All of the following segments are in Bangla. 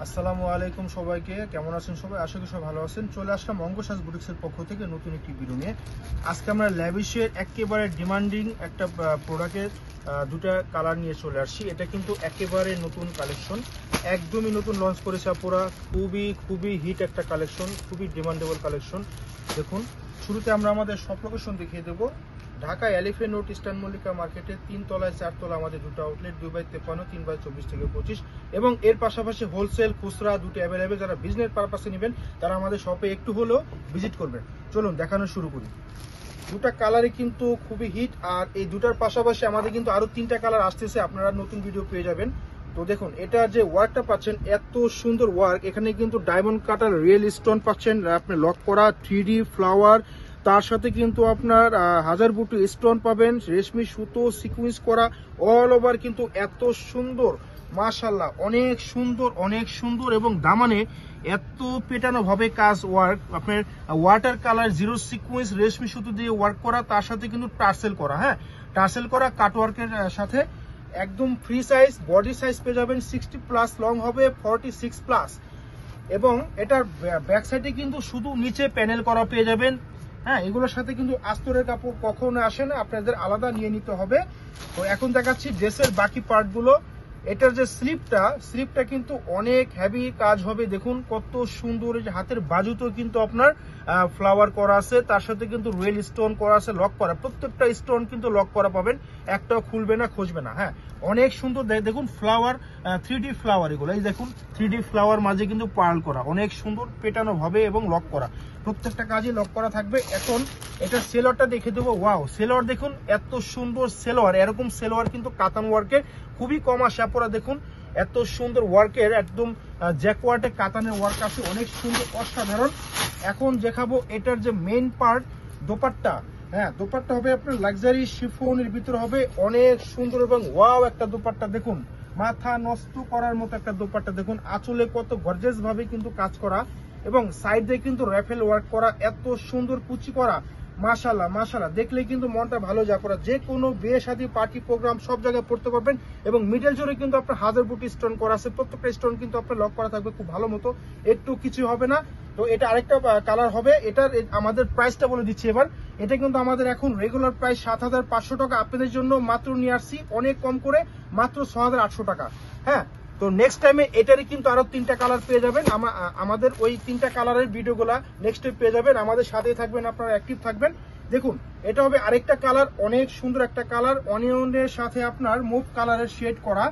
আসসালামু আলাইকুম সবাইকে, কেমন আছেন সবাই? আশা করি সবাই ভালো আছেন। চলে আসলাম অঙ্গসাজ বুটিক্সের পক্ষ থেকে নতুন একটি ভিডিও নিয়ে। আজকে আমরা ল্যাভিশের একেবারে ডিমান্ডিং একটা প্রোডাক্টের দুটা কালার নিয়ে চলে আসছি। এটা কিন্তু একেবারে নতুন কালেকশন, একদমই নতুন লঞ্চ করেছে আপুরা। খুবই হিট একটা কালেকশন, খুবই ডিমান্ডেবল কালেকশন। দেখুন, শুরুতে আমরা আমাদের সব লোকেশন দেখিয়ে দেবো। Dhaka elephant road eastern Mallika মার্কেটে 3 তলায় 4 তলা আমাদের দুটো আউটলেট, 2/53, 3/24 থেকে 25, এবং এর পাশাপাশি হোলসেল খুচরা দুটো অ্যাভেলেবেল। যারা বিজনেস পারপাসে নেবেন তারা আমাদের শপে একটু হলেও ভিজিট করবেন। চলুন দেখানো শুরু করি। দুটা কালারই কিন্তু খুবই হিট, আর এই দুটার পাশাপাশি আমাদের কিন্তু আরো 3টা কালার আসতেছে, আপনারা নতুন ভিডিও পেয়ে যাবেন। তো দেখুন, এটা যে ওয়ার্কটা পাচ্ছেন এত সুন্দর ওয়ার্ক, এখানে কিন্তু ডায়মন্ড কাটার রিয়েল স্টোন পাচ্ছেন, আপনি লক করা 3D ফ্লাওয়ার, তার সাথে কিন্তু আপনার হাজার বুটি স্টোন পাবেন, রেশমি সুতো সিকুয়েন্স করা অল ওভার, কিন্তু এত সুন্দর, মাশাআল্লাহ, অনেক সুন্দর এবং দামানে এত পেটানো ভাবে কাজ ওয়ার্ক। আপনার ওয়াটার কালার জিরো সিকুয়েন্স রেশমি সুতো দিয়ে ওয়ার্ক করা, তার সাথে কিন্তু টার্সেল করা, টার্সেল করা কাটওয়ার্কের সাথে একদম ফ্রি সাইজ, বডি সাইজ পেয়ে যাবেন 60+, লং হবে 46+, এবং এটার ব্যাক সাইডে কিন্তু শুধু নিচে প্যানেল করা পেয়ে যাবেন। এগুলোর সাথে কিন্তু আস্তরের কাপড় কখনো আসে না, আপনাদের আলাদা নিয়ে নিতে হবে। তো এখন দেখাচ্ছি ড্রেসের বাকি পার্টগুলো। এটার যে স্লিপটা কিন্তু অনেক হেভি কাজ হবে। দেখুন কত সুন্দর, এই যে হাতের বাজুতেও কিন্তু আপনার ফ্লাওয়ার করা আছে, তার সাথে কিন্তু রয়েল স্টোন করা আছে, লক করা, প্রত্যেকটা স্টোন কিন্তু লক করা পাবেন, একটাও খুলবে না, খসবে না। অনেক সুন্দর। দেখুন ফ্লাওয়ার, 3D ফ্লাওয়ার, এগুলো এই দেখুন 3D ফ্লাওয়ার মাঝে কিন্তু পার্ল করা, অনেক সুন্দর পেটানো ভাবে এবং লক করা, প্রত্যেকটা কাজে লক করা থাকবে। এখন এটা সেলোয়ারটা দেখে দেবো। ওয়াও, সেলোয়ার দেখুন, এত সুন্দর সেলোয়ার। এরকম সেলোয়ার কিন্তু কাতান ওয়ার্কের খুবই কম আসে আপনারা। দেখুন এত সুন্দর ওয়ার্কের, একদম জ্যাকওয়ার্টে কাতানের ওয়ার্ক আছে, অনেক সুন্দর, অসাধারণ। এখন দেখাবো এটার যে মেইন পার্ট, দোপাট্টা। দোপাট্টা হবে আপনার লাক্সারি শিফনের ভিতরে হবে, অনেক সুন্দর এবং ওয়াও একটা দোপাট্টা। দেখুন মাথা নষ্ট করার মতো একটা দোপাট্টা। দেখুন আঁচলে কত গর্জিয়াস ভাবে কিন্তু কাজ করা, এবং সাইডে কিন্তু র্যাফেল ওয়ার্ক করা, এত সুন্দর কুচি করা, মাশাআল্লাহ, দেখলেই কিন্তু মনটা ভালো যায়। আপনারা যে কোনো বিয়ে শাদী পার্টি প্রোগ্রাম সব জায়গায় পড়তে পারবেন, এবং মিডল জোরে কিন্তু আপনার হাজার বুটি স্টোন করা আছে, প্রত্যেকটা স্টোন কিন্তু আপনার লক করা থাকবে খুব ভালো মতো, একটু কিছু হবে না। তো এটা আরেকটা কালার হবে। এটার আমাদের প্রাইসটা বলে দিচ্ছি এবার। এটা কিন্তু আমাদের এখন রেগুলার প্রাইস 7,500 টাকা, আপনাদের জন্য মাত্র নিয়ে আসছি অনেক কম করে, মাত্র 6,800 টাকা। তো নেক্সট টাইমে এটারই কিন্তু আরো 3টা কালার পেয়ে যাবেন। আমাদের ওই 3টা কালারের ভিডিওগুলা নেক্সট টাইম পেয়ে যাবেন, আমাদের সাথেই থাকবেন, আপনারা অ্যাক্টিভ থাকবেন। দেখুন এটা হবে আরেকটা কালার, অনেক সুন্দর একটা কালার, অনিয়নের সাথে আপনার মুভ কালারের শেড করা।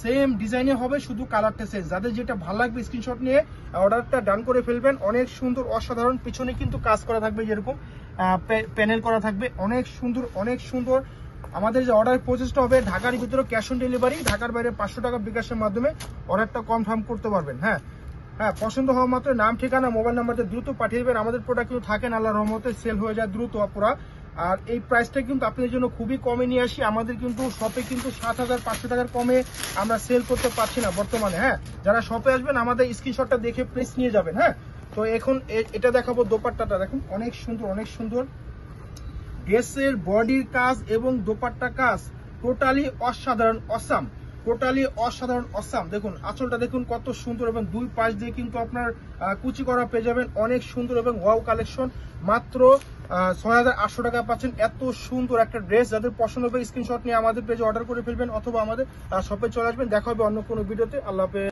সেম ডিজাইনে হবে, শুধু কালারটা চেঞ্জ। যাদের যেটা ভালো লাগবে স্ক্রিনশট নিয়ে অর্ডারটা ডান করে ফেলবেন। অনেক সুন্দর, অসাধারণ, পিছনে কিন্তু কাজ করা থাকবে, যেরকম প্যানেল করা থাকবে, অনেক সুন্দর। আমাদের যে অর্ডার প্রসেসটা হবে, ঢাকার ভিতরে ক্যাশ অন ডেলিভারি, ঢাকার বাইরে 500 টাকা বিকাশের মাধ্যমে অর্ডারটা কনফার্ম করতে পারবেন। পছন্দ হওয়া মাত্র নাম, ঠিকানা, মোবাইল নাম্বারটা দ্রুত পাঠিয়ে দেবেন। আমাদের প্রোডাক্ট কিন্তু থাকেন আল্লাহর রহমতে, সেল হয়ে যায় দ্রুত আপুরা। আর এই প্রাইসটা কিন্তু আপনাদের জন্য খুবই কমে নিয়ে আসি। আমাদের কিন্তু শপে কিন্তু 7,500 টাকার কমে আমরা সেল করতে পারছি না বর্তমানে। যারা শপে আসবেন আমাদের স্ক্রিনশটটা দেখে প্লিজ নিয়ে যাবেন। তো এখন এটা দেখাবো দোপাট্টাটা। দেখুন অনেক সুন্দর ড্রেসের বডির কাজ এবং দোপাট্টা কাজ টোটালি অসাধারণ, অসাম। দেখুন আঁচলটা দেখুন কত সুন্দর, এবং দুই পাশ দিয়ে কিন্তু আপনার কুচি করা পেয়ে যাবেন, অনেক সুন্দর এবং ওয়াও কালেকশন। মাত্র 6,800 টাকা পাচ্ছেন এত সুন্দর একটা ড্রেস। যাদের পছন্দ হবে স্ক্রিনশট নিয়ে আমাদের পেজে অর্ডার করে ফেলবেন, অথবা আমাদের শপে চলে আসবেন। দেখা হবে অন্য কোনো ভিডিওতে। আল্লাহ হাফেজ।